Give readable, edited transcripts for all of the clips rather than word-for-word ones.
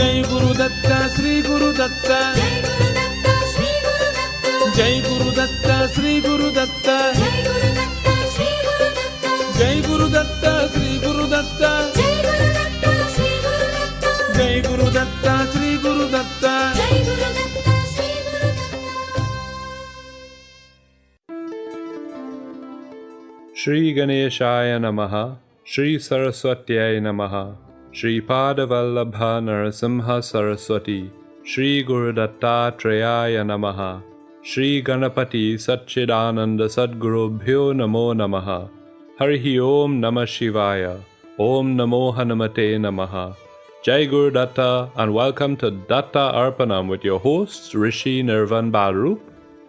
Jai Guru Datta, Sri Guru Datta. Jai Guru Datta, Sri Guru Datta. Jai Guru Datta, Sri Guru Datta. Jai Guru Datta, Sri Guru Datta. Shri Ganeshaya Namaha, Shri Saraswatyaya Namaha, Shri Padavallabha Narasimha Saraswati, Shri Guru Dattatreya Namaha, Shri Ganapati Satchidananda Sadgurubhyo Namo Namaha, Harihi Om Namah Shivaya, Om Namo Hanumate Namaha. Jai Guru Datta and welcome to Datta Arpanam with your hosts Rishi Nirvan Balrup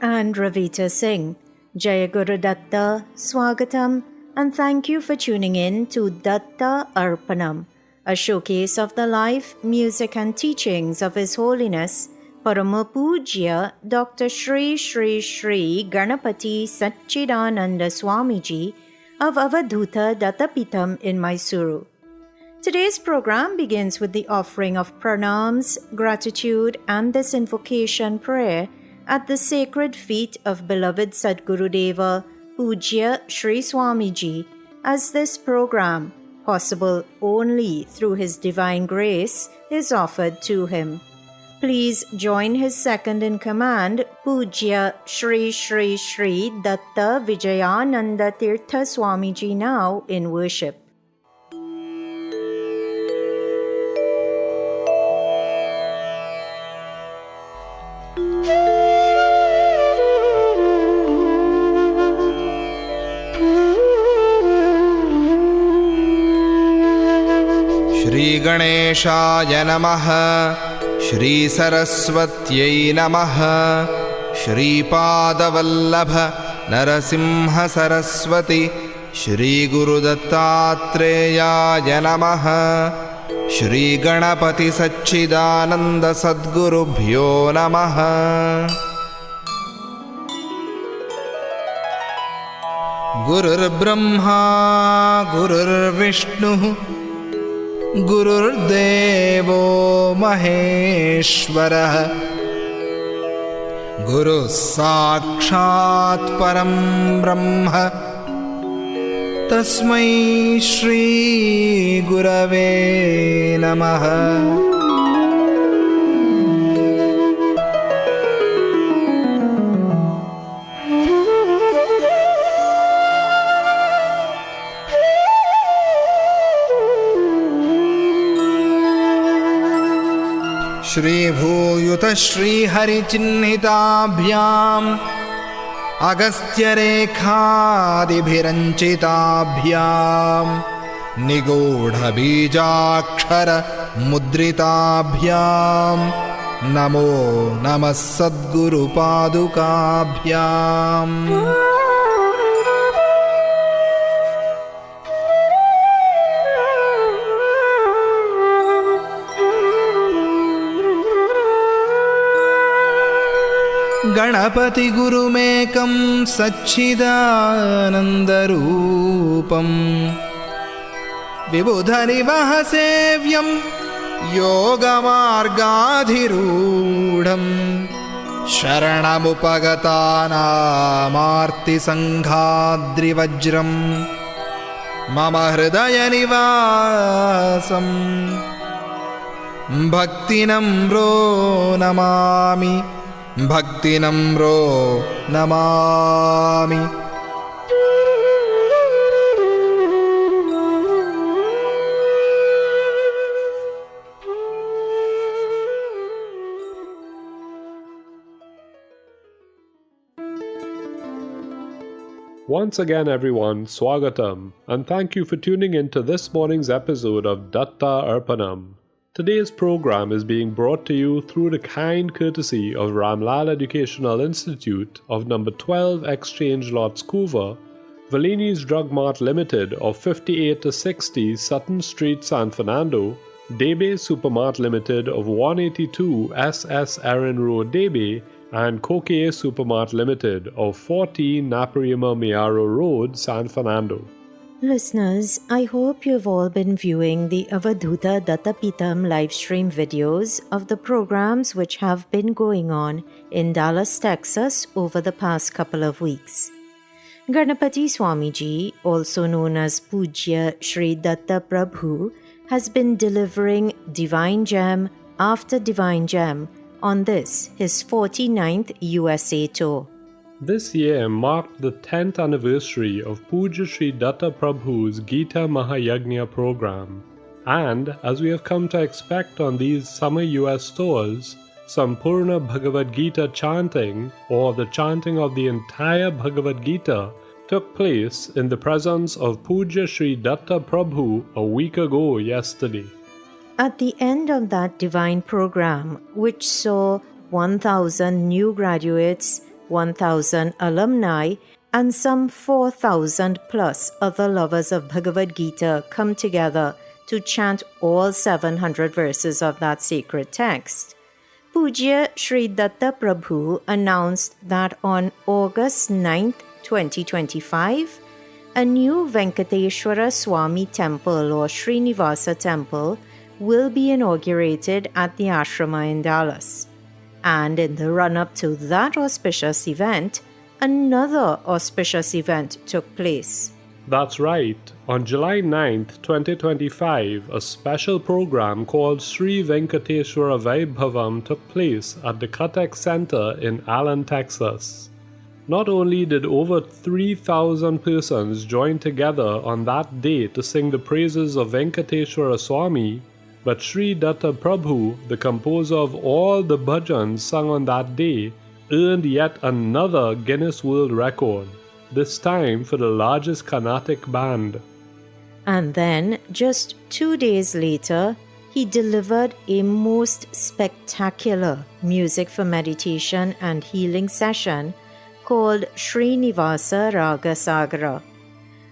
and Ravita Singh. Jaya Guru Datta, Swagatam, and thank you for tuning in to Datta Arpanam, a showcase of the life, music and teachings of His Holiness Parama Pujya Dr. Shri Shri Shri Ganapati Satchidananda Swamiji of Avadhuta Dattapitam in Mysuru. Today's program begins with the offering of pranams, gratitude and this invocation prayer at the sacred feet of beloved Sadgurudeva Pujya Shri Swamiji, as this program, possible only through His divine grace, is offered to him. Please join his second in command, Pujya Shri Shri Shri Datta Vijayananda Tirtha Swamiji, now in worship. Shri Ganeshaya Namaha, Shri Saraswatyai Namaha, Shri Padavallabha Narasimha Saraswati, Shri Guru Dattatreya Namaha, Shri Ganapati Satchidananda Sadgurubhyo Namaha. Gurur Brahma, Gurur Vishnu, Gururdevo Maheshwarah, Guru Sakshat Param Brahma, Tasmai Shri Gurave Namaha. Shri Bhuyuta Shri Hari Chinnitabhyam Agastya Rekhadibhiranchitabhyam Nigodha Bijakshara Mudritabhyam Namo Namas Sadguru Padukabhyam. Ganapati Gurumekam Satchidanandarupam Vibhudharivahasevyam Yogamargadhirudham Sharanamupagatanam Sanghadrivajram Mama Hridaya Nivasam Bhaktinamro Namami, Bhaktinamro Namami. Once again everyone, Swagatam, and thank you for tuning in to this morning's episode of Datta Arpanam. Today's program is being brought to you through the kind courtesy of Ramlal Educational Institute of number 12 Exchange Lots Couva, Valini's Drug Mart Limited of 58 to 60 Sutton Street, San Fernando, Debe Supermart Limited of 182 SS Erin Road, Debe, and Koke Supermart Limited of 14 Naparima Miaro Road, San Fernando. Listeners, I hope you've all been viewing the Avadhuta Dattapitam live stream videos of the programs which have been going on in Dallas, Texas over the past couple of weeks. Ganapati Swamiji, also known as Pujya Sri Datta Prabhu, has been delivering Divine Gem after Divine Gem on this, his 49th USA tour. This year marked the 10th anniversary of Pujya Sri Datta Prabhu's Gita Mahayagna program, and as we have come to expect on these summer US tours, Sampurna Bhagavad Gita chanting, or the chanting of the entire Bhagavad Gita, took place in the presence of Pujya Sri Datta Prabhu a week ago yesterday. At the end of that divine program, which saw 1,000 new graduates, 1,000 alumni, and some 4,000 plus other lovers of Bhagavad Gita come together to chant all 700 verses of that sacred text, Pujya Sri Datta Prabhu announced that on August 9th, 2025, a new Venkateshwara Swami temple or Srinivasa temple will be inaugurated at the ashrama in Dallas. And in the run-up to that auspicious event, another auspicious event took place. That's right. On July 9th, 2025, a special program called Sri Venkateshwara Vaibhavam took place at the Cuttack Center in Allen, Texas. Not only did over 3,000 persons join together on that day to sing the praises of Venkateshwara Swami, but Sri Datta Prabhu, the composer of all the bhajans sung on that day, earned yet another Guinness World Record, this time for the largest Carnatic band. And then, just 2 days later, he delivered a most spectacular music for meditation and healing session called Srinivasa Raga Sagara.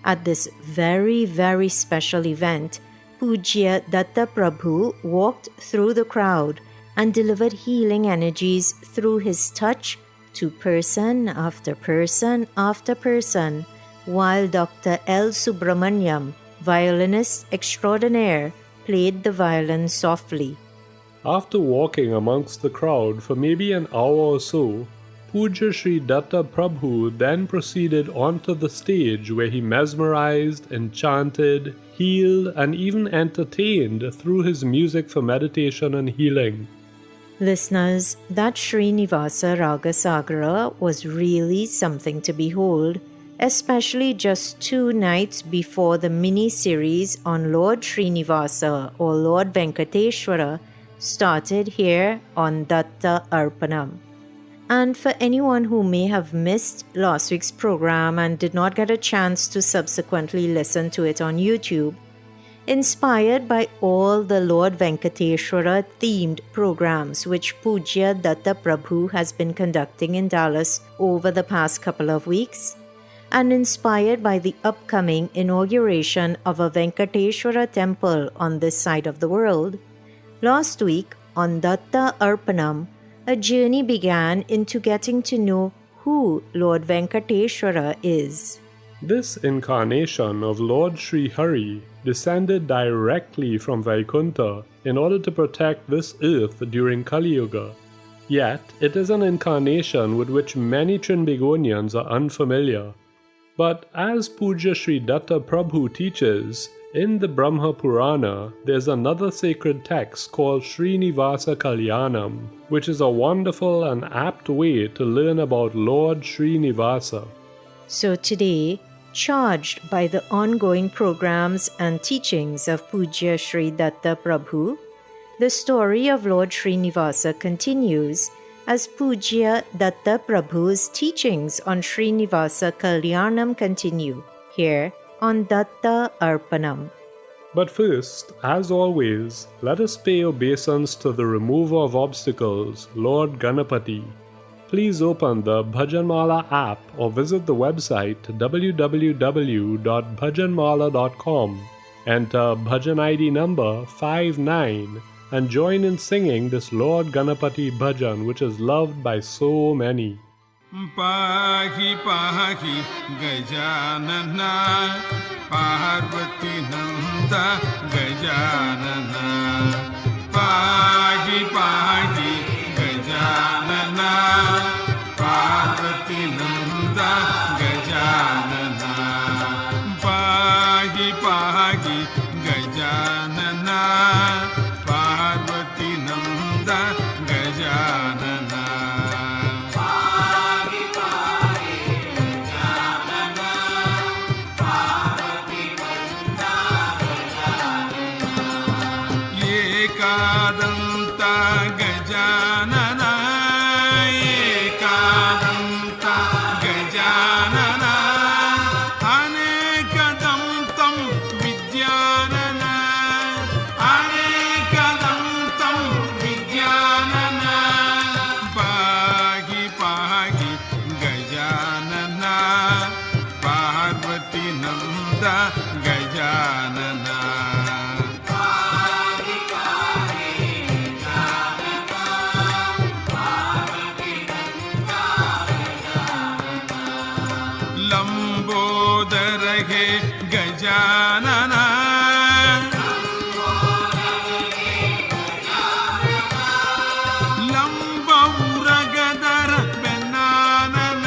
At this very, very special event, Pujya Datta Prabhu walked through the crowd and delivered healing energies through his touch to person after person after person, while Dr. L. Subramaniam, violinist extraordinaire, played the violin softly. After walking amongst the crowd for maybe an hour or so, Pujya Sri Datta Prabhu then proceeded onto the stage where he mesmerized, enchanted, healed, and even entertained through his music for meditation and healing. Listeners, that Srinivasa Raga Sagara was really something to behold, especially just 2 nights before the mini-series on Lord Srinivasa or Lord Venkateshwara started here on Datta Arpanam. And for anyone who may have missed last week's program and did not get a chance to subsequently listen to it on YouTube, inspired by all the Lord Venkateshwara themed programs which Pujya Datta Prabhu has been conducting in Dallas over the past couple of weeks, and inspired by the upcoming inauguration of a Venkateshwara temple on this side of the world, last week on Datta Arpanam, a journey began into getting to know who Lord Venkateshwara is. This incarnation of Lord Sri Hari descended directly from Vaikuntha in order to protect this earth during Kali Yuga. Yet, it is an incarnation with which many Trinbagonians are unfamiliar. But as Pujya Sri Datta Prabhu teaches, in the Brahma Purana, there's another sacred text called Srinivasa Kalyanam, which is a wonderful and apt way to learn about Lord Srinivasa. So today, charged by the ongoing programs and teachings of Pujya Sri Datta Prabhu, the story of Lord Srinivasa continues as Pujya Datta Prabhu's teachings on Srinivasa Kalyanam continue here on Datta Arpanam. But first, as always, let us pay obeisance to the remover of obstacles, Lord Ganapati. Please open the Bhajanmala app or visit the website www.bhajanmala.com, enter Bhajan ID number 59 and join in singing this Lord Ganapati Bhajan which is loved by so many. पाहि पाहि गजानन पार्वती नंद गजानन पाहि पाहि गजानन पार्वती नंद गजानन पाहि पाहि गजानन पार्वती नंद गजानन ಏಕಾದಂತ ಗಜಾನನ ಏಕಾದಂತ ಗಜಾನನ ಅನೇಕದಂತಂ ವಿದ್ಯಾನನ ಅನೇಕದಂತಂ ವಿದ್ಯಾನನ ಪಾಹಿ ಪಾಹಿ ಗಜಾನನ ಪಾರ್ವತಿ ನಂದ ಗಜಾನನ लंबोदर हे गजानन लंबउरगदर बेन्नानन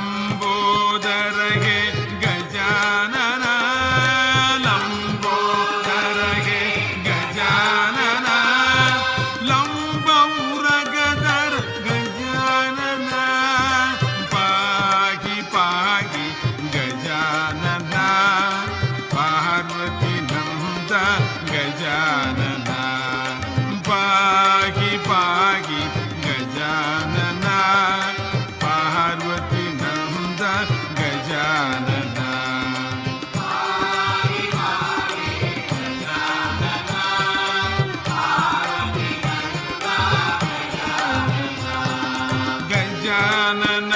लंबोदर हे गजानन लंबोदर हे गजानन लंबउरगदर गजानन पाहि पाहि गजानन पार्वती नंद गजानन पाहि पाहि गजानन पार्वती नंद गजानन गजानन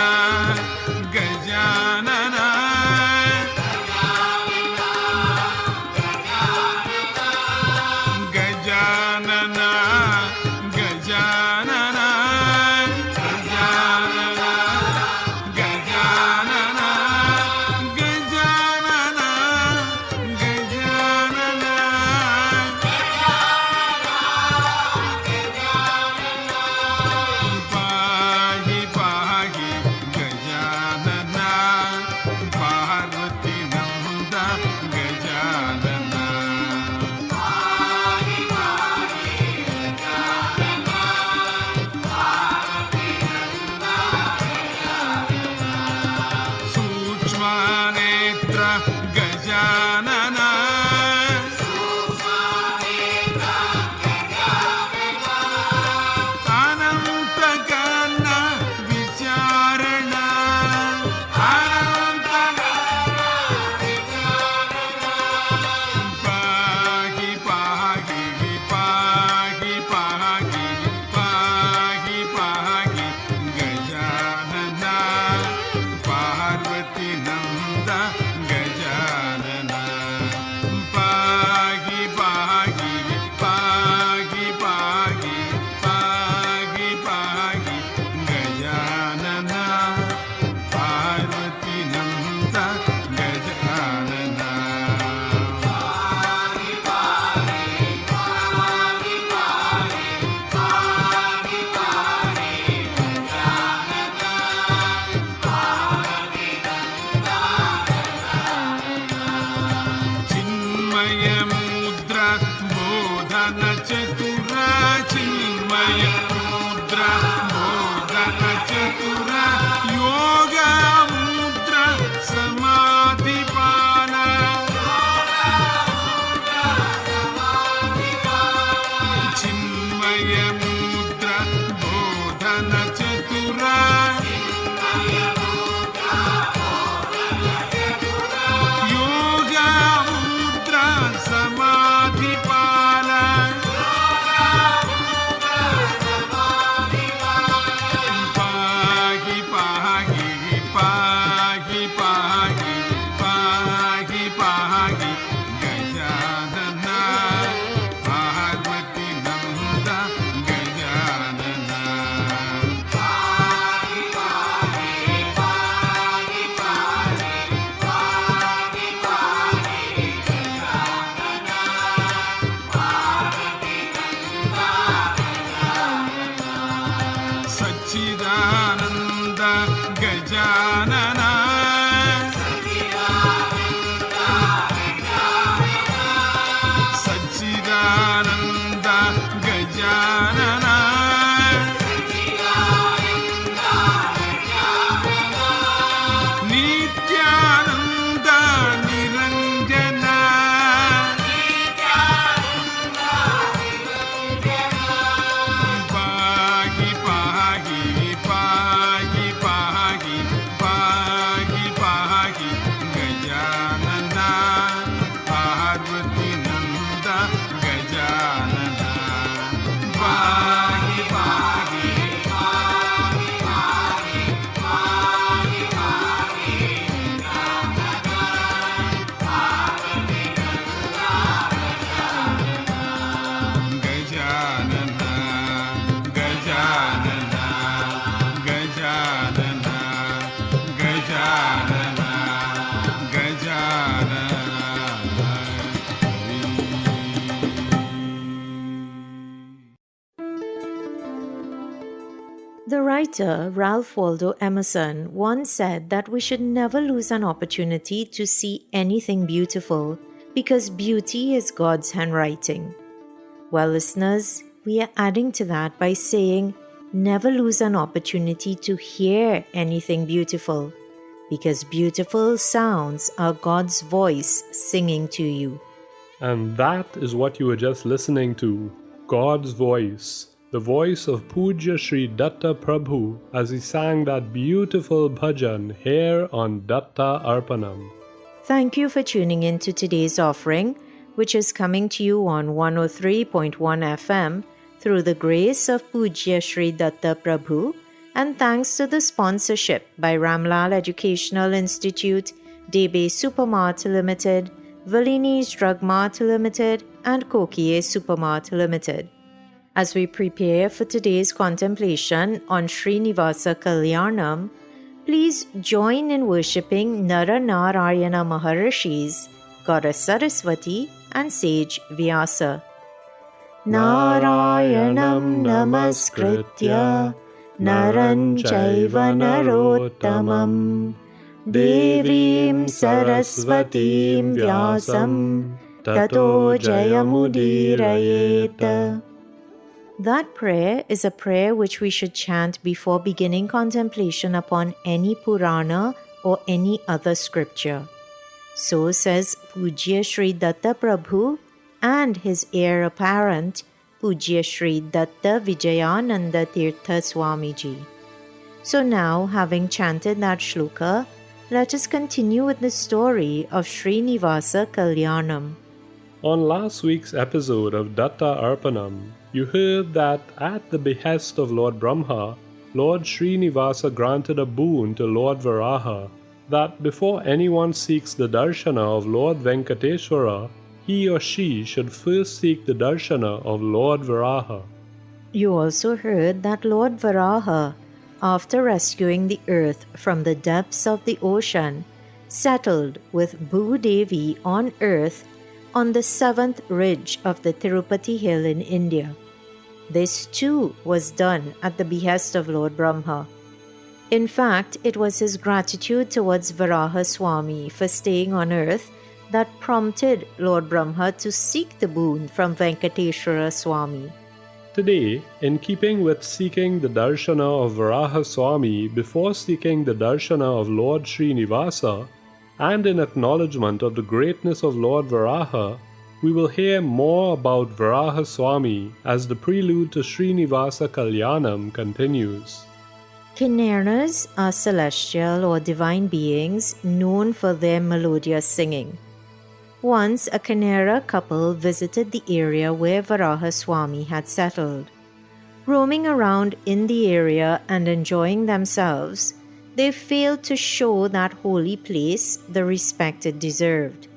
गजानन गजानन गजानन गजानन गजानन गजानन गजानन पाहि पाहि Gajanan Gajanana Sachidananda Gajanana Nityananda Niranjana Pahi Pahi Pahi Pahi Pahi Pahi Gajanana Parvati Nanda Gajanana Pahi Pahi Gajanana Gajanana Gajanana Gajanana Gajanana The writer Ralph Waldo Emerson once said that we should never lose an opportunity to see anything beautiful because beauty is God's handwriting. Well, listeners, we are adding to that by saying never lose an opportunity to hear anything beautiful because beautiful sounds are God's voice singing to you. And that is what you were just listening to, God's voice. The voice of Pujya Sri Datta Prabhu as he sang that beautiful bhajan here on Datta Arpanam. Thank you for tuning in to today's offering, which is coming to you on 103.1 FM through the grace of Pujya Sri Datta Prabhu, and thanks to the sponsorship by Ramlal Educational Institute, Debe Supermart Limited, Valini's Drug Mart Limited, and Kokie Supermart Limited. As we prepare for today's contemplation on Srinivasa Kalyanam, please join in worshipping Nara Narayana Maharishis, Goddess Saraswati, and Sage Vyasa. Narayanam Namaskritya Naran Chaiva Narottamam Devim Saraswatim Vyasam Tato Jayamudirayeta. That prayer is a prayer which we should chant before beginning contemplation upon any Purana or any other scripture. So says Pujya Sri Datta Prabhu and his heir apparent, Pujya Sri Datta Vijayananda Tirtha Swamiji. So now, having chanted that shloka, let us continue with the story of Srinivasa Kalyanam. On last week's episode of Datta Arpanam, you heard that at the behest of Lord Brahma, Lord Srinivasa granted a boon to Lord Varaha that before anyone seeks the darshana of Lord Venkateshwara, he or she should first seek the darshana of Lord Varaha. You also heard that Lord Varaha, after rescuing the earth from the depths of the ocean, settled with Bhudevi on earth on the 7th ridge of the Tirupati hill in India. This too was done at the behest of Lord Brahma. In fact, it was his gratitude towards Varaha Swami for staying on earth that prompted Lord Brahma to seek the boon from Venkateshwara Swami. Today, in keeping with seeking the darshana of Varaha Swami before seeking the darshana of Lord Srinivasa, and in acknowledgement of the greatness of Lord Varaha, we will hear more about Varaha Swami as the prelude to Srinivasa Kalyanam continues. Kinnaras are celestial or divine beings known for their melodious singing. Once a Kinnara couple visited the area where Varaha Swami had settled. Roaming around in the area and enjoying themselves, they failed to show that holy place the respect it deserved.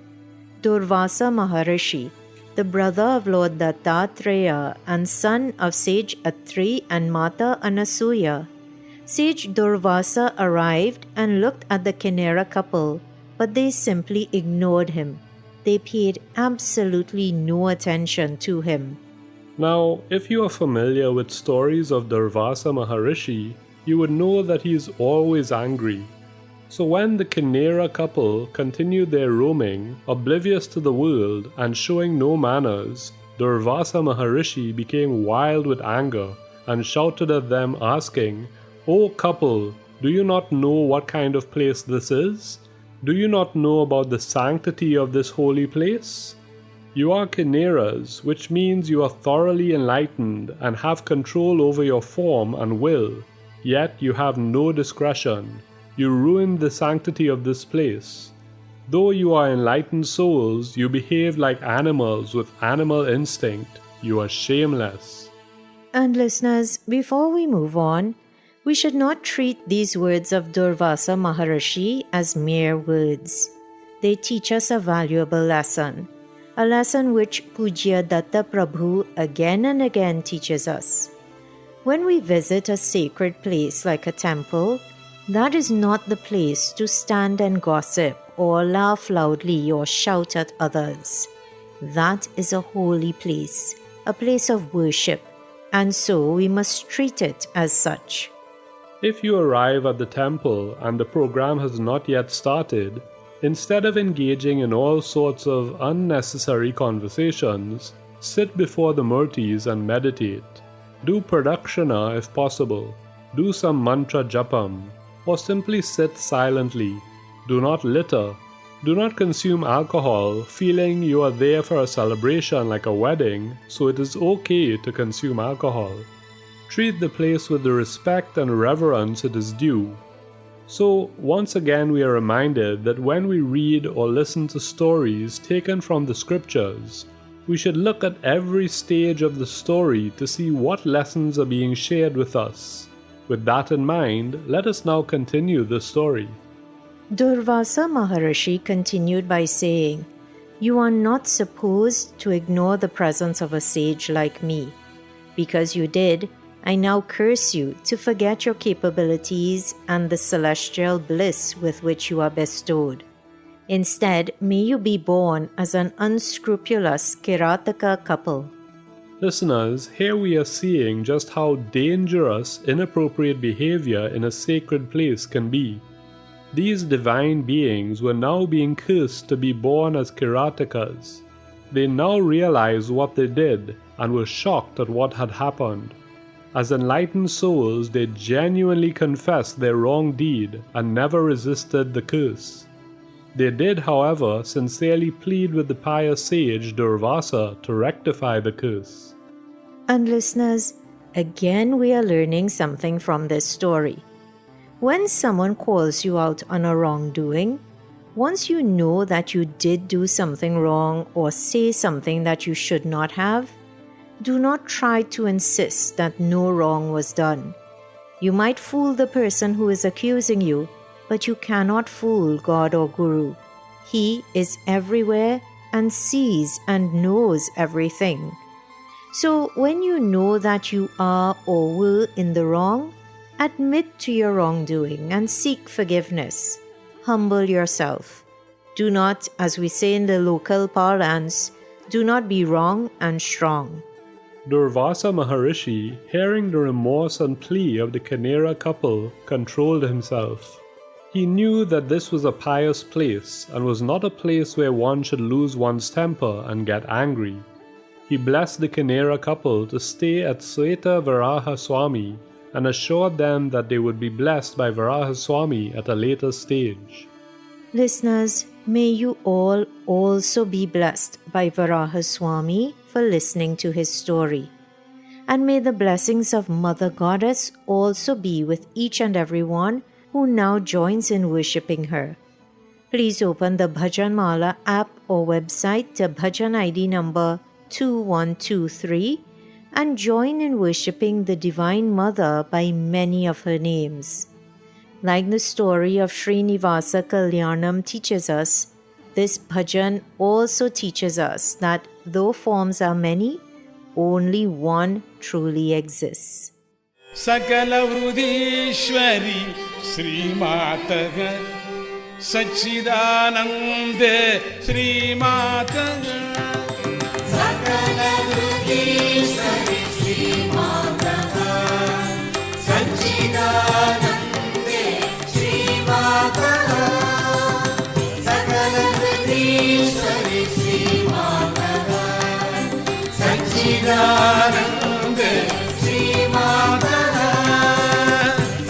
Durvasa Maharishi, the brother of Lord Dattatreya and son of Sage Atri and Mata Anasuya, Sage Durvasa arrived and looked at the Kinnara couple, but they simply ignored him. They paid absolutely no attention to him. Now, if you are familiar with stories of Durvasa Maharishi, you would know that he is always angry. So when the Kinera couple continued their roaming, oblivious to the world and showing no manners, Durvasa Maharishi became wild with anger and shouted at them, asking, "O couple, do you not know what kind of place this is? Do you not know about the sanctity of this holy place? You are Kineras, which means you are thoroughly enlightened and have control over your form and will, yet you have no discretion. You ruined the sanctity of this place. Though you are enlightened souls, you behave like animals with animal instinct. You are shameless." And listeners, before we move on, we should not treat these words of Durvasa Maharishi as mere words. They teach us a valuable lesson, a lesson which Pujya Datta Prabhu again and again teaches us. When we visit a sacred place like a temple, that is not the place to stand and gossip or laugh loudly or shout at others. That is a holy place, a place of worship, and so we must treat it as such. If you arrive at the temple and the program has not yet started, instead of engaging in all sorts of unnecessary conversations, sit before the murtis and meditate. Do pradakshina if possible. Do some mantra japam, or simply sit silently. Do not litter. Do not consume alcohol, feeling you are there for a celebration like a wedding, so it is okay to consume alcohol. Treat the place with the respect and reverence it is due. So, once again we are reminded that when we read or listen to stories taken from the scriptures, we should look at every stage of the story to see what lessons are being shared with us. With that in mind, let us now continue the story. Durvasa Maharishi continued by saying, "You are not supposed to ignore the presence of a sage like me. Because you did, I now curse you to forget your capabilities and the celestial bliss with which you are bestowed. Instead, may you be born as an unscrupulous Kirataka couple." Listeners, here we are seeing just how dangerous inappropriate behavior in a sacred place can be. These divine beings were now being cursed to be born as Kiratakas. They now realized what they did and were shocked at what had happened. As enlightened souls, they genuinely confessed their wrong deed and never resisted the curse. They did, however, sincerely plead with the pious sage Durvasa to rectify the curse. And listeners, again we are learning something from this story. When someone calls you out on a wrongdoing, once you know that you did do something wrong or say something that you should not have, do not try to insist that no wrong was done. You might fool the person who is accusing you, but you cannot fool God or Guru. He is everywhere and sees and knows everything. So when you know that you are or were in the wrong, admit to your wrongdoing and seek forgiveness. Humble yourself. Do not, as we say in the local parlance, do not be wrong and strong. Durvasa Maharishi, hearing the remorse and plea of the Kinera couple, controlled himself. He knew that this was a pious place and was not a place where one should lose one's temper and get angry. He blessed the Kinera couple to stay at Sweta Varaha Swami and assured them that they would be blessed by Varaha Swami at a later stage. Listeners, may you all also be blessed by Varaha Swami for listening to his story. And may the blessings of Mother Goddess also be with each and every one who now joins in worshipping her. Please open the Bhajan Mala app or website to Bhajan ID number 2123 and join in worshipping the Divine Mother by many of her names. Like the story of Srinivasa Kalyanam teaches us, this bhajan also teaches us that though forms are many, only one truly exists. Sakala Vrudishwari Sri Mataga Sachidanande Sri Mataga Sakala Vrudishwari Sri Mataga Sachidanande सच्चिदानन्दे श्रीमातः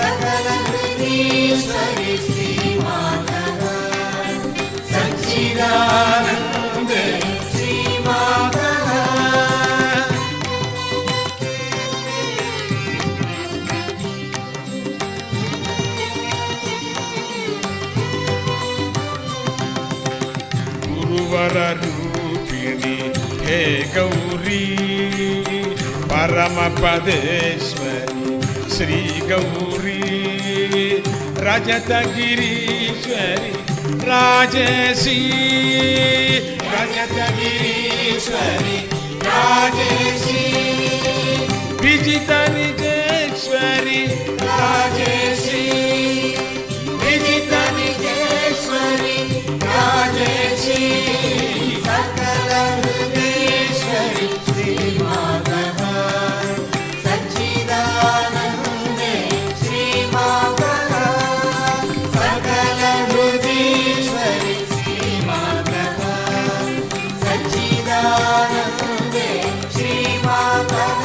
सकलहृदीश्वरि श्रीमातः सच्चिदानन्दे श्रीमातः गुरुवररूपिणि हे गौरी परमपदेश्वरि श्रीगौरी रजतगिरीश्वरि राजेशी रजतगिरीश्वरि राजेशी विजितनिजेश्वरि राजेशी विजितनिजेश्वरि राजेशी सकलहृदीश्वरि श्रीमातः सच्चिदानन्दे श्रीमातः सकलहृदीश्वरि श्रीमातः सच्चिदानन्दे श्रीमातः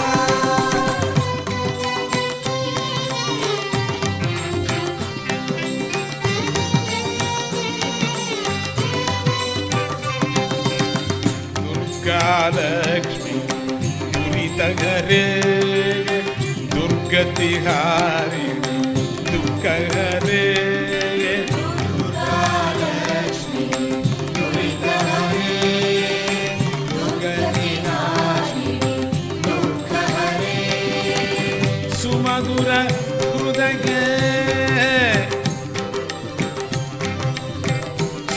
लक्ष्मी दुरितहरे दुर्गतिहारिणि दुःखहरे लक्ष्मी दुरितहरे दुर्गतिहारिणि दुःखहरे सुमधुर हृदये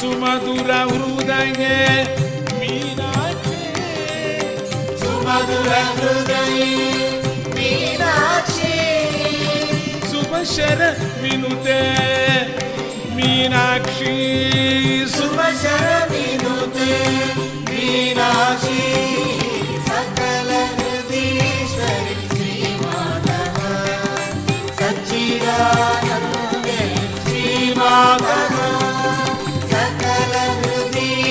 सुमधुर हृदये मधुर हृदये मीनाक्षी सुभशर विनुते मीनाक्षी सुभशर विनुते मीनाक्षी सकलहृदीश्वरि श्रीमातः सच्चिदानन्दे श्रीमातः सकलहृदीश्वरि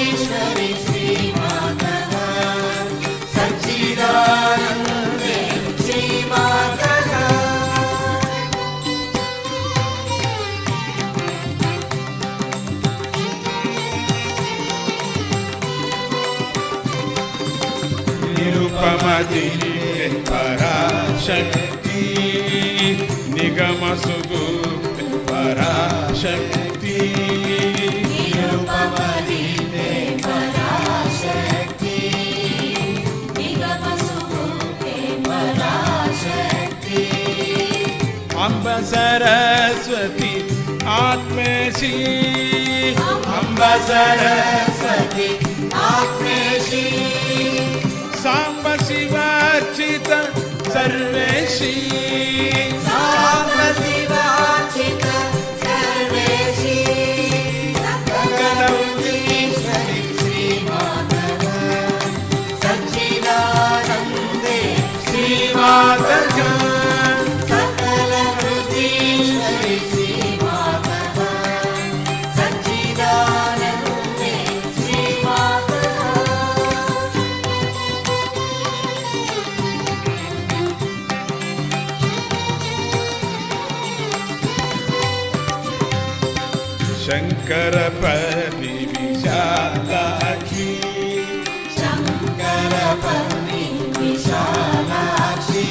श्रीमातः सच्चिदानन्दे श्रीमातः निरुपमदिव्ये पराशक्ति निगमसुगुप्ते पराशक्ति निरुपमदिव्ये पराशक्ति अम्ब सरस्वती आत्मेशी अम्ब सरस्वती आत्मेशी साम्ब शिवार्चित सर्वेशी साम्ब शिवार्चित सर्वेशी सकलहृदीश्वरि श्रीमातः सच्चिदानन्दे श्रीमातः सकलहृदीश्वरि श्रीमातः सच्चिदानन्दे श्रीमातः शङ्करपति विशालाक्षी शङ्करपति विशालाक्षी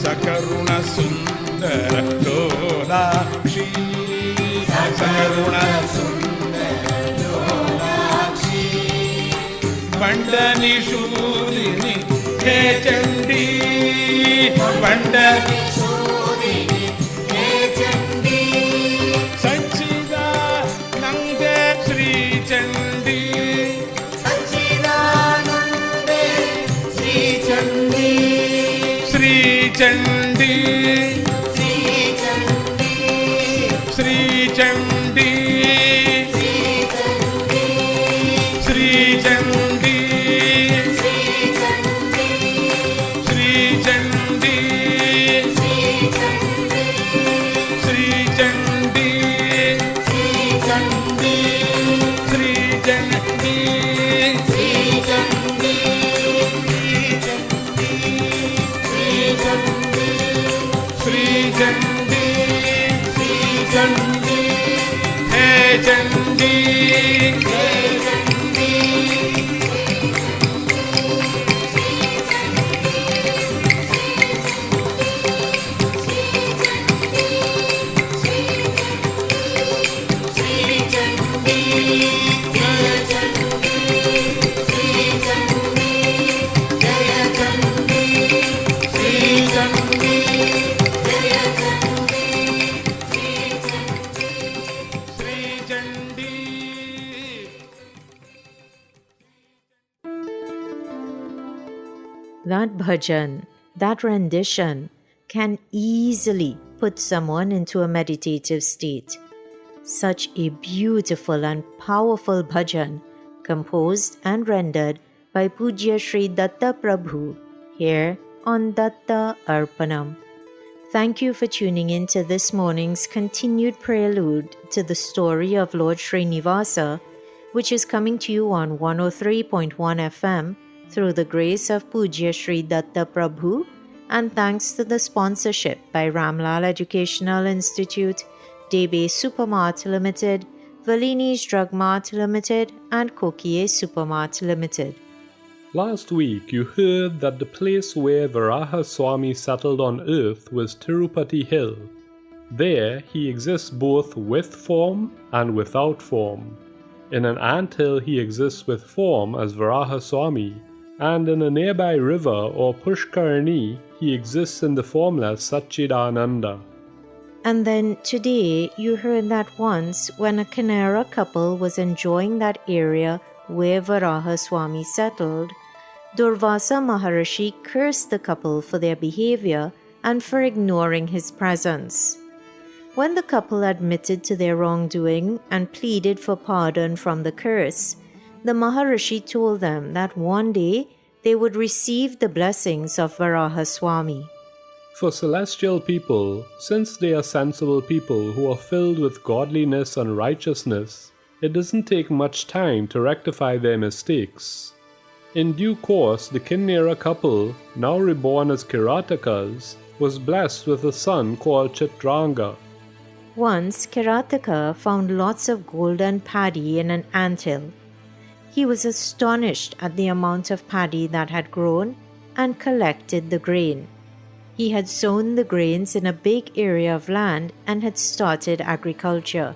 सकरुणसुन्दर लोलाक्षी सकरुणसुन्दर लोलाक्षी मण्डनिशूलिनि हे चण्डी मण्डनिशूलिनि हे Chandi सच्चिदानन्दे Shrichandi सच्चिदानन्दे Shrichandi Shrichandi Shrichandi Shrichandi Shrichandi Shrichandi Shrichandi Chandi, That bhajan, that rendition, can easily put someone into a meditative state. Such a beautiful and powerful bhajan, composed and rendered by Pujya Sri Datta Prabhu, here on Datta Arpanam. Thank you for tuning in to this morning's continued prelude to the story of Lord Srinivasa, which is coming to you on 103.1 FM through the grace of Pujya Sri Datta Prabhu and thanks to the sponsorship by Ramlal Educational Institute, Debe Supermart Limited, Valini's Drug Mart Limited and Kokie Supermart Limited. Last week you heard that the place where Varaha Swami settled on earth was Tirupati Hill. There he exists both with form and without form. In an anthill he exists with form as Varaha Swami, and in a nearby river or Pushkarani he exists in the formless Satchidananda. And then today you heard that once when a Kannada couple was enjoying that area where Varaha Swami settled, Durvasa Maharishi cursed the couple for their behavior and for ignoring his presence. When the couple admitted to their wrongdoing and pleaded for pardon from the curse, the Maharishi told them that one day they would receive the blessings of Varaha Swami. For celestial people, since they are sensible people who are filled with godliness and righteousness, it doesn't take much time to rectify their mistakes. In due course, the Kinnera couple, now reborn as Kiratakas, was blessed with a son called Chitranga. Once Kirataka found lots of golden paddy in an anthill. He was astonished at the amount of paddy that had grown and collected the grain. He had sown the grains in a big area of land and had started agriculture.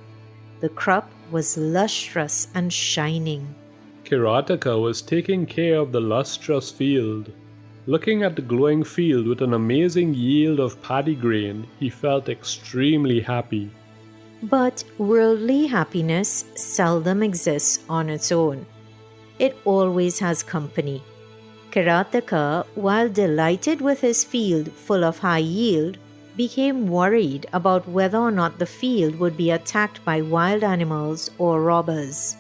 The crop was lustrous and shining. Kirataka was taking care of the lustrous field. Looking at the glowing field with an amazing yield of paddy grain, he felt extremely happy. But worldly happiness seldom exists on its own. It always has company. Kirataka, while delighted with his field full of high yield, became worried about whether or not the field would be attacked by wild animals or robbers.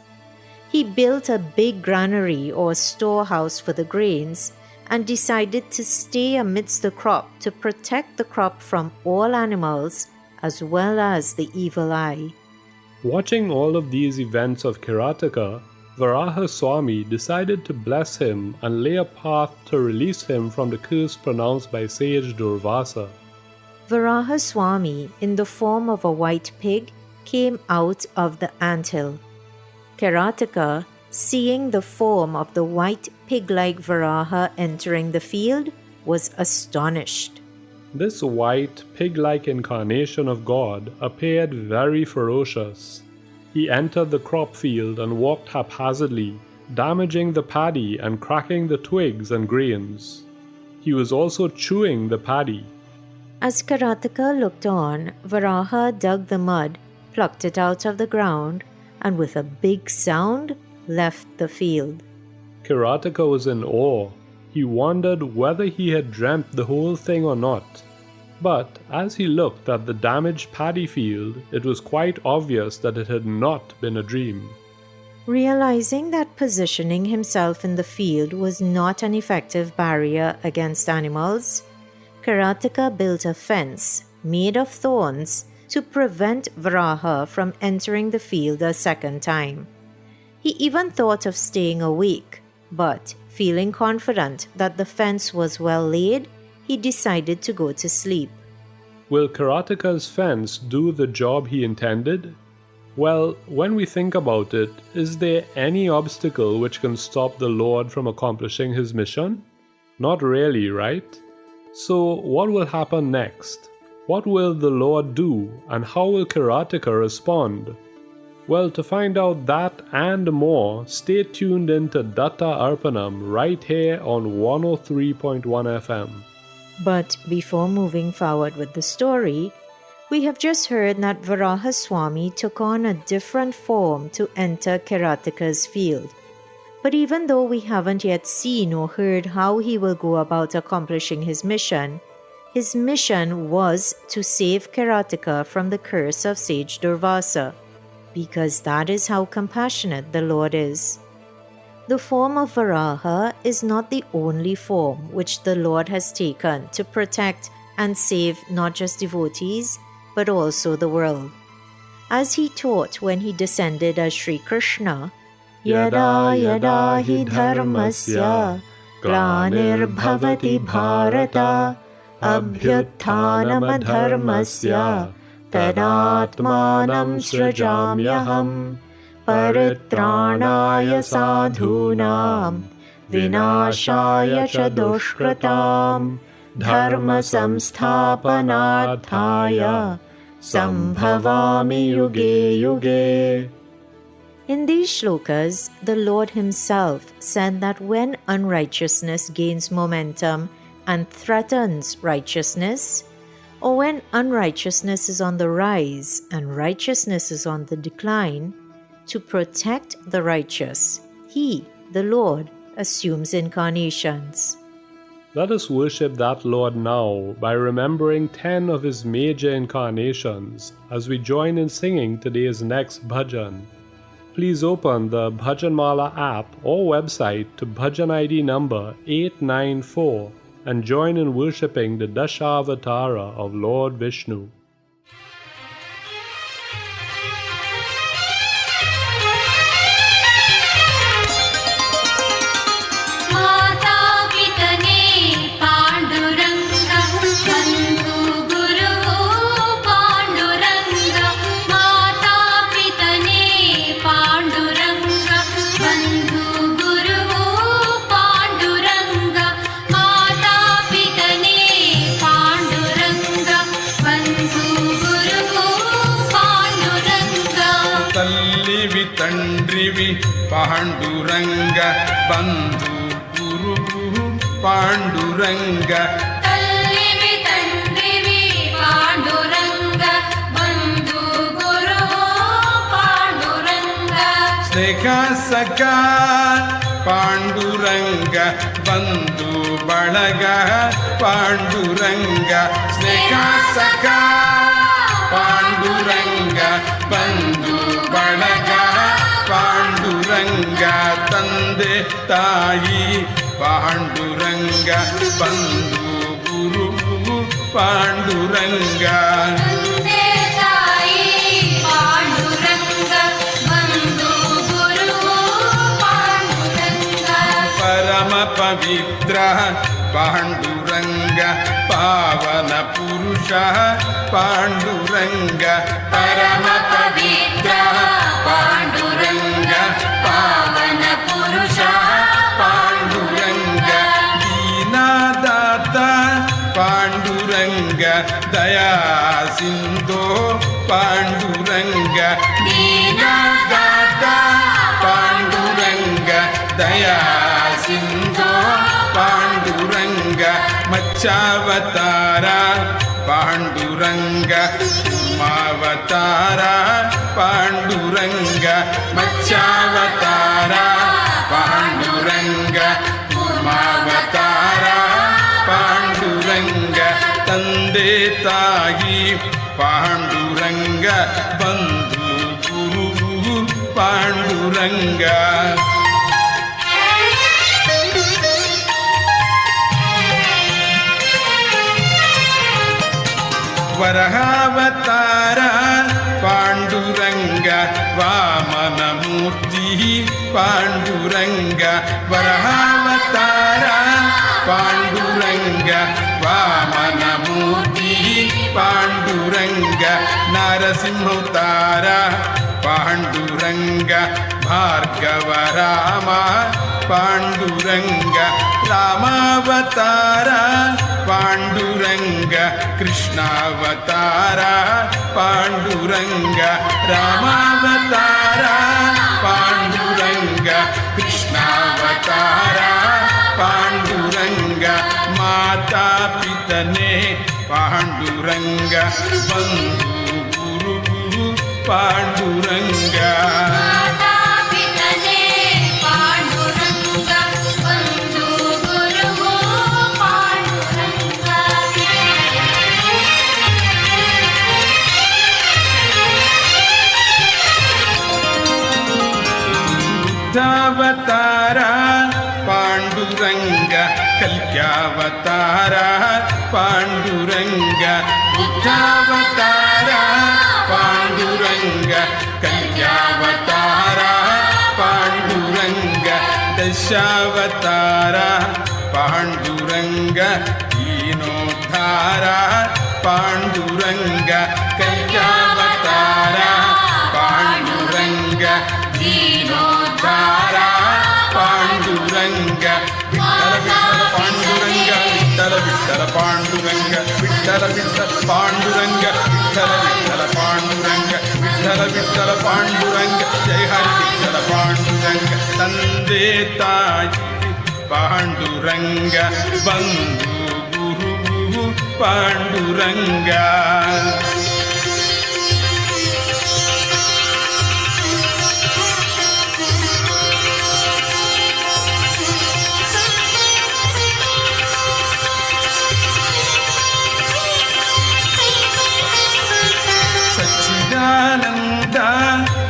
He built a big granary or storehouse for the grains and decided to stay amidst the crop to protect the crop from all animals as well as the evil eye. Watching all of these events of Kirataka, Varaha Swami decided to bless him and lay a path to release him from the curse pronounced by sage Durvasa. Varaha Swami, in the form of a white pig, came out of the anthill. Kirataka, seeing the form of the white pig-like Varaha entering the field, was astonished. This white pig-like incarnation of God appeared very ferocious. He entered the crop field and walked haphazardly, damaging the paddy and cracking the twigs and grains. He was also chewing the paddy. As Kirataka looked on, Varaha dug the mud, plucked it out of the ground, and with a big sound left the field. Kirataka was in awe. He wondered whether he had dreamt the whole thing or not. But as he looked at the damaged paddy field, it was quite obvious that it had not been a dream. Realizing that positioning himself in the field was not an effective barrier against animals, Kirataka built a fence made of thorns to prevent Varaha from entering the field a second time. He even thought of staying awake, but feeling confident that the fence was well laid, he decided to go to sleep. Will Kirataka's fence do the job he intended? Well, when we think about it, is there any obstacle which can stop the Lord from accomplishing his mission? Not really, right? So, what will happen next? What will the Lord do, and how will Karatika respond? Well, to find out that and more, stay tuned into Datta Arpanam right here on 103.1 FM. But before moving forward with the story, we have just heard that Varaha Swami took on a different form to enter Karatika's field. But even though we haven't yet seen or heard how he will go about accomplishing his mission was to save Karatika from the curse of sage Durvasa, because that is how compassionate the Lord is. The form of Varaha is not the only form which the Lord has taken to protect and save not just devotees, but also the world. As he taught when he descended as Sri Krishna, Yada yada hi dharmasya glanirbhavati bharata abhyutthanam dharmasya tadatmanam srajamyaham paritranaya sadhunam vinashaya cha dushkratam dharma samsthapanarthaya sambhavami yuge yuge. In these shlokas, the Lord himself said that when unrighteousness gains momentum and threatens righteousness, or when unrighteousness is on the rise and righteousness is on the decline, to protect the righteous, he, the Lord, assumes incarnations. Let us worship that Lord now by remembering 10 of his major incarnations as we join in singing today's next bhajan. Please open the Bhajanmala app or website to bhajan ID number 894 and join in worshipping the Dashavatara of Lord Vishnu. తండ్రివి పాండురంగ బంధు గురువు పాండురంగ తల్లివి తండ్రివి పాండురంగ బంధు గురువు పాండురంగ స్నేహ సఖా పాండురంగ బంధు బళగ పాండురంగ స్నేహ సఖా పాండురంగ బంధు బళగ ಪಾಂಡುರಂಗ ತಂದೆ ತಾಯಿ ಪಾಂಡುರಂಗ ಬಂಧು ಗುರು ಪಾಂಡುರಂಗ ತಂದೆ ತಾಯಿ ಪಾಂಡುರಂಗ ಬಂಧು ಗುರು ಪಾಂಡುರಂಗ ಪರಮ ಪವಿತ್ರ ಪಾಂಡುರಂಗ ಪಾವನ ಪುರುಷ ಪಾಂಡುರಂಗ ಪರಮ ಪವಿತ್ರ ಪಾಂಡುರಂಗ ಪಾವನ ಪುರುಷ ಪಾಂಡುರಂಗ ದೀನದಾತ ಪಾಂಡುರಂಗ ದಯಾ ಸಿಂಧೋ ಪಾಂಡುರಂಗ ದೀನದಾತ ಪಾಂಡುರಂಗ ದಯಾ ಸಿಂಧೋ ಪಾಂಡುರಂಗ ಮಚ್ಚಾವತಾರ ಪಾಂಡುರಂಗ ಮಾವತಾರ ಪಾಂಡುರಂಗ ಮಚ್ಚಾವತಾರ ಪಾಂಡುರಂಗ ಮಾವತಾರ ಪಾಂಡುರಂಗ ತಂದೆ ತಾಯಿ ಪಾಂಡುರಂಗ ಬಂಧು ಗುರು ಪಾಂಡುರಂಗ ವರಹಾವತಾರ ಪಾಂಡುರಂಗ ವಾಮನ ಮೂರ್ತಿ ಪಾಂಡುರಂಗ ವರಹಾವತಾರ ಪಾಂಡುರಂಗ ವಾಮನ ಮೂರ್ತಿ Panduranga ನರಸಿಂಹವತಾರ Panduranga Bhargava Rama Panduranga Ramavatara Panduranga Krishnavatara Panduranga Ramavatara Panduranga Krishnavatara Panduranga Mata Pitane Panduranga Bandhu Guru Panduranga Mata Pitane Panduranga Bandhu Guru Panduranga Buddhavatara Panduranga Kalkyavatara Panduranga Buddhavatara Panduranga Kalkyavatara Panduranga Dashavatara Panduranga Dinodhara Panduranga Kalkyavatara Panduranga Dinodhara Panduranga Vittala Vittala Panduranga Vittala Vittala Panduranga Vittala Vittala Panduranga Vittala Vittala Panduranga Jai Hari Vittala Panduranga Tande Taji Panduranga Bandhu Guru Panduranga Nanda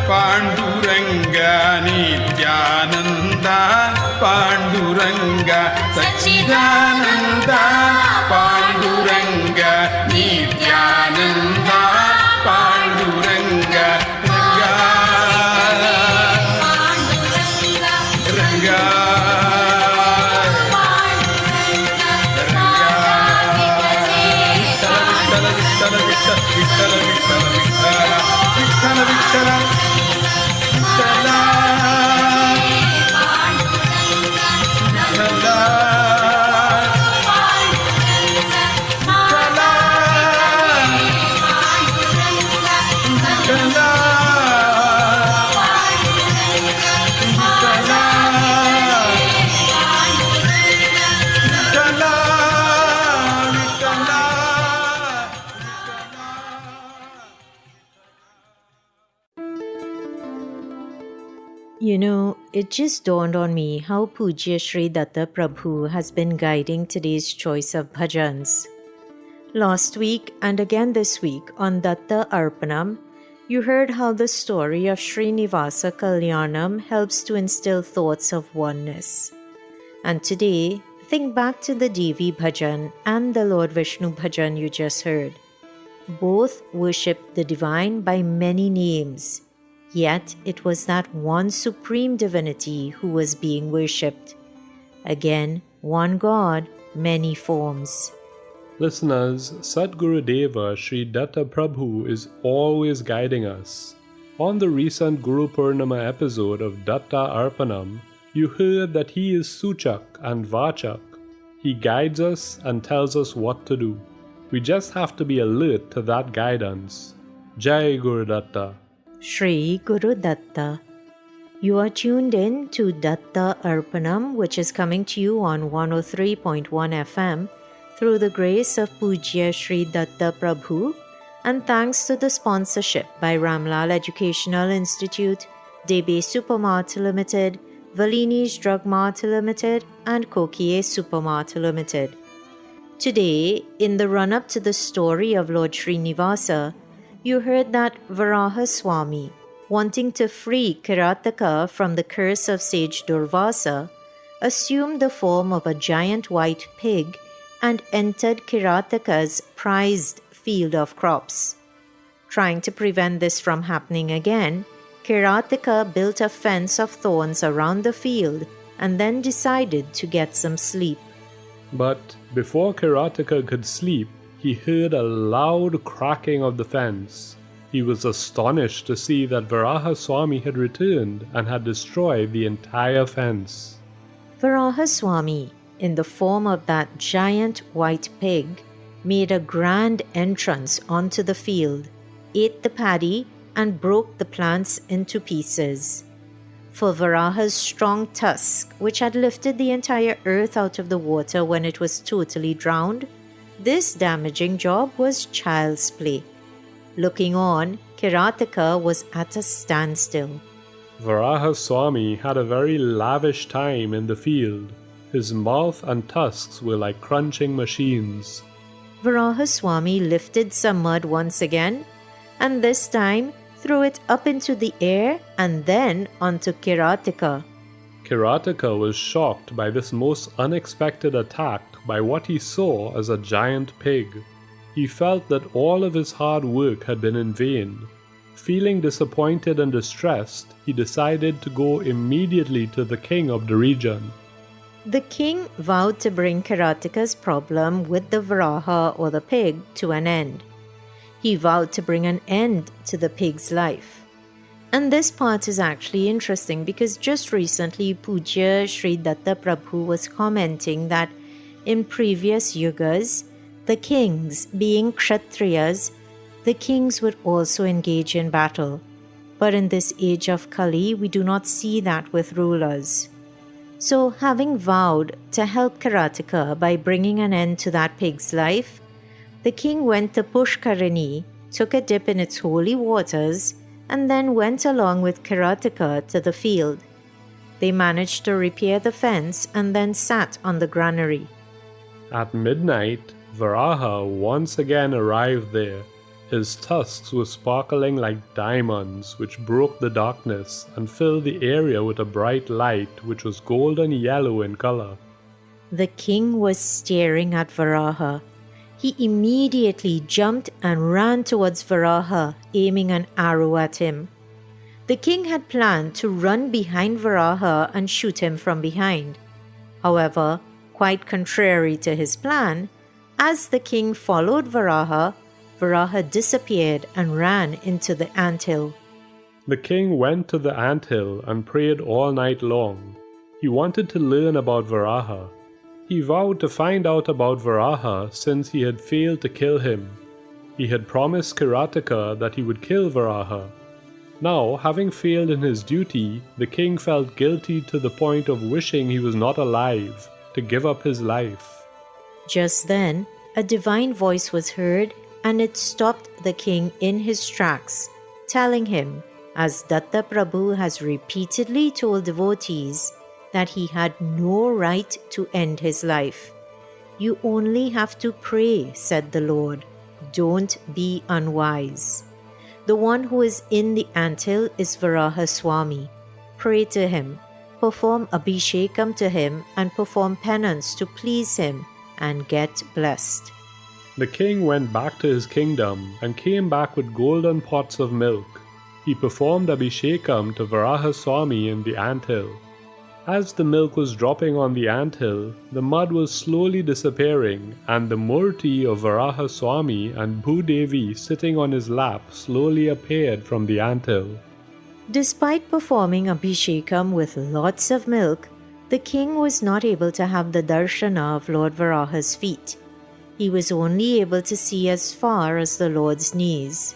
Panduranga Nityananda Panduranga Sachidananda Panduranga Nityananda Panduranga Ranga You know, it just dawned on me how Pujya Sri Datta Prabhu has been guiding today's choice of bhajans. Last week and again this week on Datta Arpanam, you heard how the story of Srinivasa Kalyanam helps to instill thoughts of oneness. And today, think back to the Devi bhajan and the Lord Vishnu bhajan you just heard. Both worship the divine by many names. Yet it was that one supreme divinity who was being worshipped. Again, one God, many forms. Listeners, Sadguru Deva Sri Datta Prabhu is always guiding us. On the recent Guru Purnima episode of Datta Arpanam, you heard that he is Suchak and Vachak. He guides us and tells us what to do. We just have to be alert to that guidance. Jai Guru Datta. Shri Guru Datta. You are tuned in to Datta Arpanam, which is coming to you on 103.1 FM through the grace of Pujya Sri Datta Prabhu, and thanks to the sponsorship by Ramlal Educational Institute, Debe Supermart Limited, Valini's Drug Mart Limited, and Kokie Supermart Limited. Today, in the run-up to the story of Lord Srinivasa, you heard that Varaha Swami, wanting to free Kirataka from the curse of sage Durvasa, assumed the form of a giant white pig and entered Kirataka's prized field of crops. Trying to prevent this from happening again, Kirataka built a fence of thorns around the field and then decided to get some sleep. But before Kirataka could sleep, he heard a loud cracking of the fence. He He was astonished to see that Varaha Swami had returned and had destroyed the entire fence. Varaha Swami, in the form of that giant white pig, made a grand entrance onto the field, ate the paddy, and broke the plants into pieces. For Varaha's strong tusk, which had lifted the entire earth out of the water when it was totally drowned, this damaging job was child's play. Looking on, Kirataka was at a standstill. Varaha Swami had a very lavish time in the field. His mouth and tusks were like crunching machines. Varaha Swami lifted some mud once again, and this time threw it up into the air and then onto Kirataka. Kirataka was shocked by this most unexpected attack by what he saw as a giant pig. He felt that all of his hard work had been in vain. Feeling disappointed and distressed, he decided to go immediately to the king of the region. The king vowed to bring Kirataka's problem with the Varaha or the pig to an end. He vowed to bring an end to the pig's life. And this part is actually interesting because just recently Pujya Sri Datta Prabhu was commenting that in previous yugas, the kings, being Kshatriyas, the kings would also engage in battle. But in this age of Kali, we do not see that with rulers. So, having vowed to help Kirataka by bringing an end to that pig's life, the king went to Pushkarini, took a dip in its holy waters, and then went along with Kirataka to the field. They managed to repair the fence and then sat on the granary. At midnight, Varaha once again arrived there. His tusks were sparkling like diamonds, which broke the darkness and filled the area with a bright light which was golden yellow in color. The king was staring at Varaha. He immediately jumped and ran towards Varaha, aiming an arrow at him. The king had planned to run behind Varaha and shoot him from behind. However, quite contrary to his plan, as the king followed Varaha, Varaha disappeared and ran into the anthill. The king went to the anthill and prayed all night long. He wanted to learn about Varaha. He vowed to find out about Varaha since he had failed to kill him. He had promised Kirataka that he would kill Varaha. Now, having failed in his duty, the king felt guilty to the point of wishing he was not alive, to give up his life. Just then, a divine voice was heard, and it stopped the king in his tracks, telling him, as Datta Prabhu has repeatedly told devotees, that he had no right to end his life. "You only have to pray," said the Lord. "Don't be unwise." The one who is in the anthill is Varaha Swami. Pray to him, perform abhishekam to him, and perform penance to please him, and get blessed. The king went back to his kingdom and came back with golden pots of milk. He performed abhishekam to Varaha Swami in the anthill. As the milk was dropping on the anthill, the mud was slowly disappearing, and the murti of Varaha Swami and Bhudevi sitting on his lap slowly appeared from the anthill. Despite performing abhishekam with lots of milk, the king was not able to have the darshana of Lord Varaha's feet. He was only able to see as far as the Lord's knees.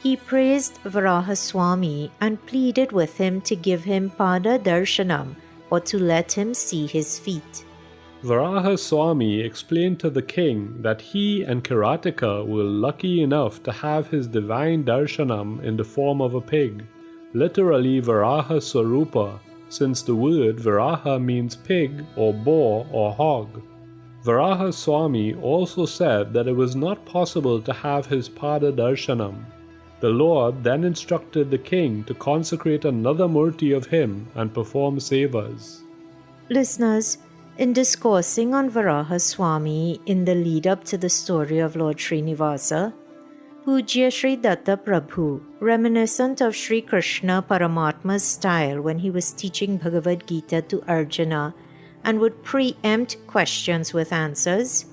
He praised Varaha Swami and pleaded with him to give him pada darshanam, or to let him see his feet. Varaha Swami explained to the king that he and Kirataka were lucky enough to have his divine darshanam in the form of a pig, literally Varaha Swarupa, since the word Varaha means pig or boar or hog. Varaha Swami also said that it was not possible to have his pada darshanam. The Lord then instructed the king to consecrate another murti of him and perform sevas. Listeners, in discoursing on Varaha Swami in the lead up to the story of Lord Srinivasa, Pujya Sri Datta Prabhu, reminiscent of Sri Krishna Paramatma's style when he was teaching Bhagavad Gita to Arjuna and would preempt questions with answers,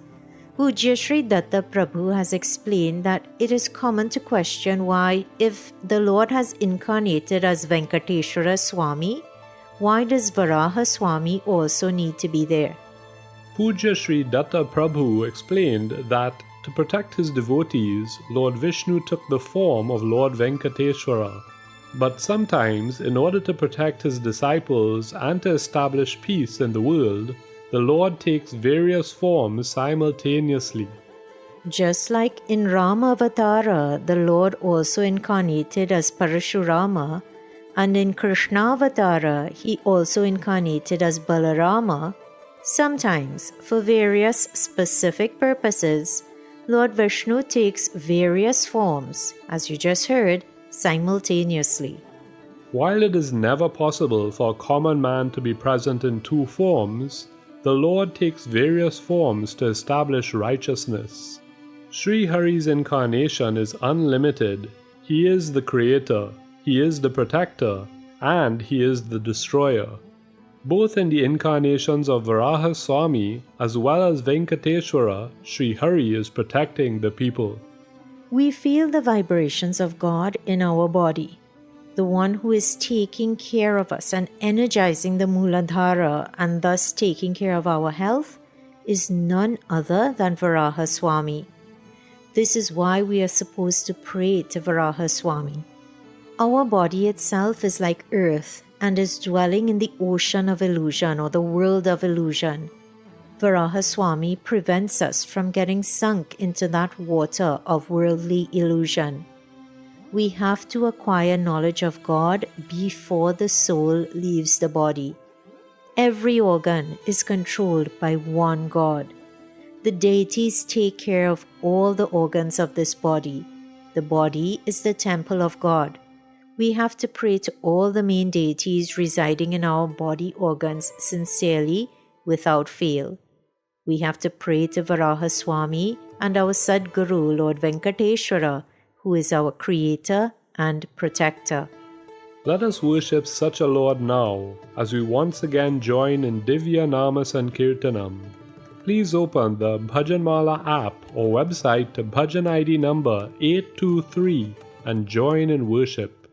Pujya Sri Datta Prabhu has explained that it is common to question why, if the Lord has incarnated as Venkateshwara Swami, why does Varaha Swami also need to be there? Pujya Sri Datta Prabhu explained that to protect his devotees, Lord Vishnu took the form of Lord Venkateshwara. But sometimes, in order to protect his disciples and to establish peace in the world, the Lord takes various forms simultaneously. Just like in Rama Avatara, the Lord also incarnated as Parashurama, and in Krishna Avatara, he also incarnated as Balarama. Sometimes, for various specific purposes, Lord Vishnu takes various forms, as you just heard, simultaneously. While it is never possible for a common man to be present in two forms, the Lord takes various forms to establish righteousness. Sri Hari's incarnation is unlimited. He is the creator, he is the protector, and he is the destroyer. Both in the incarnations of Varaha Swami as well as Venkateshwara, Sri Hari is protecting the people. We feel the vibrations of God in our body. The one who is taking care of us and energizing the Mooladhara and thus taking care of our health is none other than Varaha Swami. This is why we are supposed to pray to Varaha Swami. Our body itself is like earth and is dwelling in the ocean of illusion or the world of illusion. Varaha Swami prevents us from getting sunk into that water of worldly illusion. We have to acquire knowledge of God before the soul leaves the body. Every organ is controlled by one God. The deities take care of all the organs of this body. The body is the temple of God. We have to pray to all the main deities residing in our body organs sincerely, without fail. We have to pray to Varaha Swami and our Sadguru, Lord Venkateshwara, who is our creator and protector. Let us worship such a Lord now, as we once again join in Divya Nama Sankirtanam. Please open the Bhajanmala app or website to Bhajan ID number 823 and join in worship.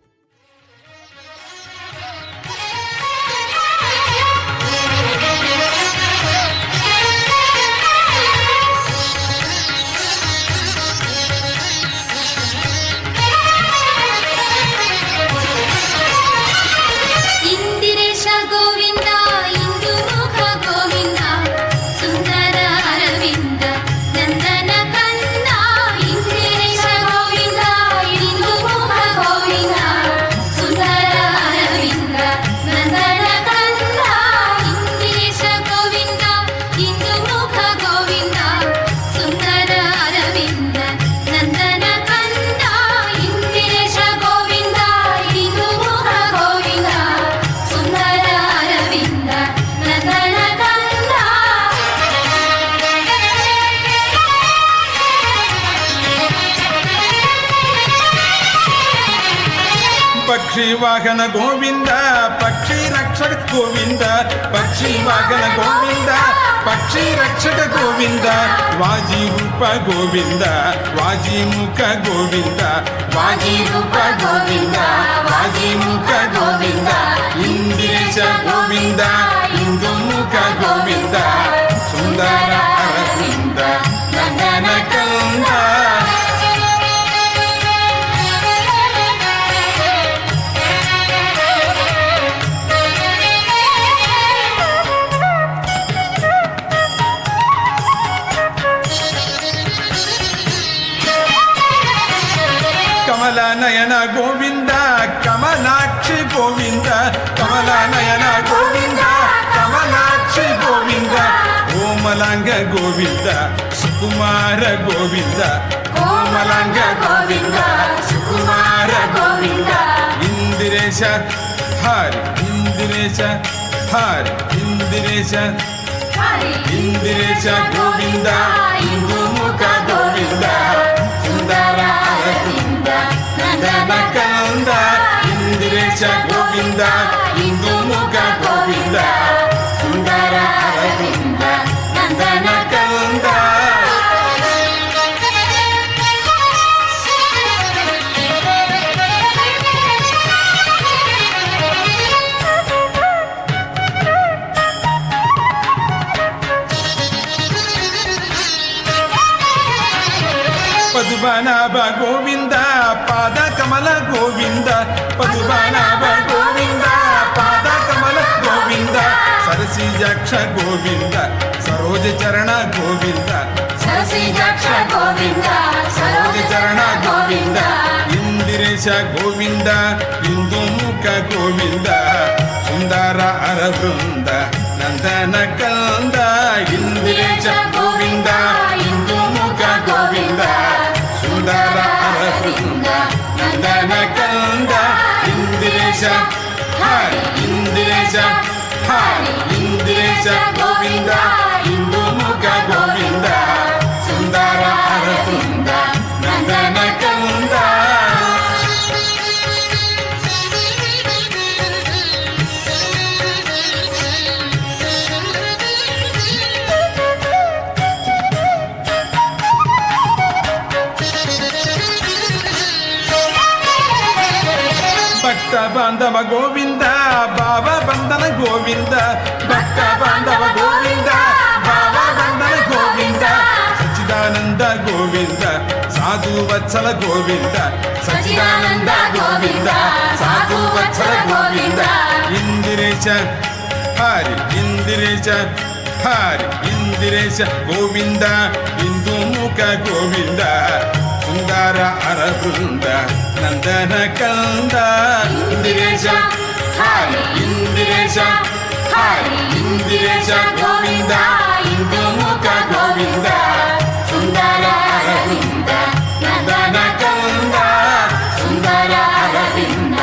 पक्षी वाहन गोविंद पक्षी रक्षक गोविंद पक्षी वाहन गोविंद पक्षी रक्षक गोविंद वाजी रूप गोविंद वाजी मुख गोविंद वाजी रूप गोविंद वाजी मुख गोविंद इंद्रेश गोविंद इंदु मुख गोविंद सुंदर अरविंद नंदन कंद कमला नयन गोविंद कमलाक्षी गोविंद कमला नयन गोविंद कमलाक्षी गोविंद कोमलांग गोविंद सुकुमार गोविंद कोमलांग गोविंद सुकुमार गोविंद इंद्रेश हर इंद्रेश हर इंद्रेश इंद्रेश गोविंद इंदु मुख गोविंद सुंदर अरविंद नंदन कंद इंद्रेश गोविंद इंदु मुख गोविंद सुंदर अरविंद नंदन कंद ಪದುಬನಾಭ ಗೋವಿಂದ ಪಾದ ಕಮಲ ಗೋವಿಂದ ಪದುಬನಾಭ ಗೋವಿಂದ ಪಾದ ಕಮಲ ಗೋವಿಂದ ಸರಸಿಜಾಕ್ಷ ಗೋವಿಂದ ಸರೋಜ ಚರಣ ಗೋವಿಂದ ಸರಸಿಜಾಕ್ಷ ಗೋವಿಂದ ಸರೋಜ ಚರಣ ಗೋವಿಂದ ಇಂದಿರೇಶ ಗೋವಿಂದ ಇಂದು ಮುಖ ಗೋವಿಂದ ಸುಂದರ ಅರವೃಂದ ನಂದನ ಕಂದ ಇಂದಿರೇಶ ಗೋವಿಂದ ಇಂದು ಮುಖ ಗೋವಿಂದ ಸುಂದರ ಅರವೃಂದ ನಂದನ ಕಂದ ಇಂದಿರೇಶ ಹರಿ ಇಂದಿರೇಶ ಹರಿ ಇಂದಿರೇಶ ಗೋವಿಂದ ಇಂದು ಮುಖ ಗೋವಿಂದ ಸುಂದರ ಅರವೃಂದ ನಂದನ ಕಂದ ಭಕ್ತ ಬಾಂಧವ ಗೋವಿಂದ ಭಾವ ಬಂಧನ ಗೋವಿಂದ ಭಕ್ತ ಬಾಂಧವ ಗೋವಿಂದ ಭಾವ ಬಂಧನ ಗೋವಿಂದ ಸಚ್ಚಿದಾನಂದ ಗೋವಿಂದ ಸಾಧು ವತ್ಸಲ ಗೋವಿಂದ ಸಚ್ಚಿದಾನಂದ ಗೋವಿಂದ ಸಾಧು ವತ್ಸಲ ಗೋವಿಂದ ಇಂದಿರೇಶ ಹರಿ ಇಂದಿರೇಶ ಹರಿ ಇಂದಿರೇಶ ಗೋವಿಂದ ಇಂದು ಮುಖ ಗೋವಿಂದ ಸುಂದರ ಅರವೃಂದ ನಂದನ ಕಂದ ಇಂದಿರೇಶ ಹರಿ ಇಂದಿರೇಶ ಹರಿ ಇಂದಿರೇಶ ಗೋವಿಂದ ಇಂದು ಮುಖ ಗೋವಿಂದ ಸುಂದರ ಅರವಿಂದ ನಂದನ ಕಂದ ಸುಂದರ ಅರವಿಂದ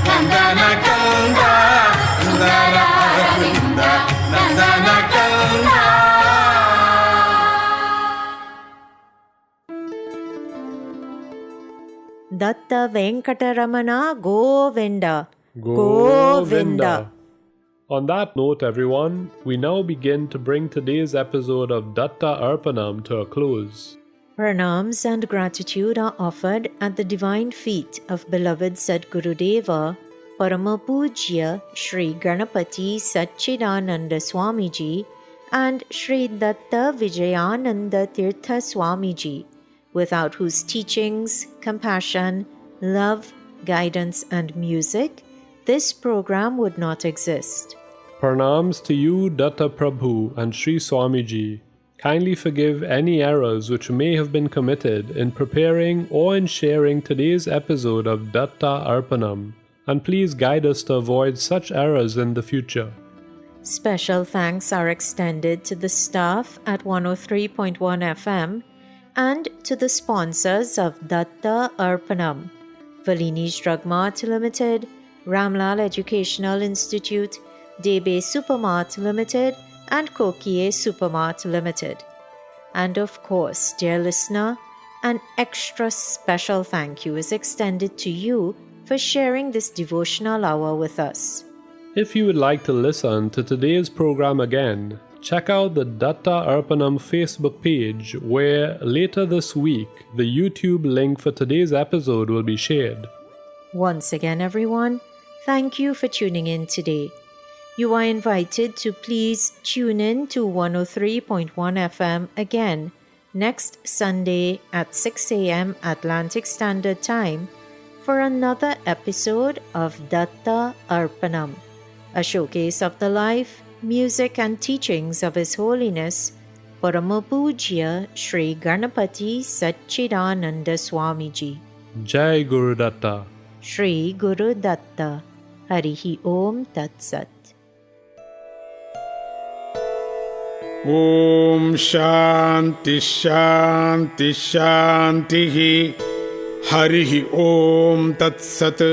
ನಂದನ ಕಂದ ಸುಂದರ ಅರವಿಂದ ನಂದನ ಕಂದ. Datta Venkateramana Govinda. Govinda. On that note, everyone, we now begin to bring today's episode of Datta Arpanam to a close. Pranams and gratitude are offered at the divine feet of beloved Sadgurudeva, Paramapujya Sri Ganapati Satchidananda Swamiji and Sri Datta Vijayananda Tirtha Swamiji, without whose teachings, compassion, love, guidance and music, this program would not exist. Pranams to you, Datta Prabhu and Sri Swamiji. Kindly forgive any errors which may have been committed in preparing or in sharing today's episode of Datta Arpanam, and please guide us to avoid such errors in the future. Special thanks are extended to the staff at 103.1 FM and to the sponsors of Datta Arpanam: Valini's Drug Mart Limited, Ramlal Educational Institute, Debe Supermart Limited, and Kokie Supermart Limited. And of course, dear listener, an extra special thank you is extended to you for sharing this devotional hour with us. If you would like to listen to today's program again, check out the Datta Arpanam Facebook page, where later this week the YouTube link for today's episode will be shared. Once again, everyone, thank you for tuning in today. You are invited to please tune in to 103.1 FM again next Sunday at 6 a.m. Atlantic Standard Time for another episode of Datta Arpanam, a showcase of the life, music and teachings of His Holiness Paramapujya Sri Ganapati Satchidananda Swamiji. Jai Guru Datta. Shri Guru Datta. Harihi Om Tat Sat. ॐ शान्ति शान्ति शान्तिः हरिः ॐ तत्सत्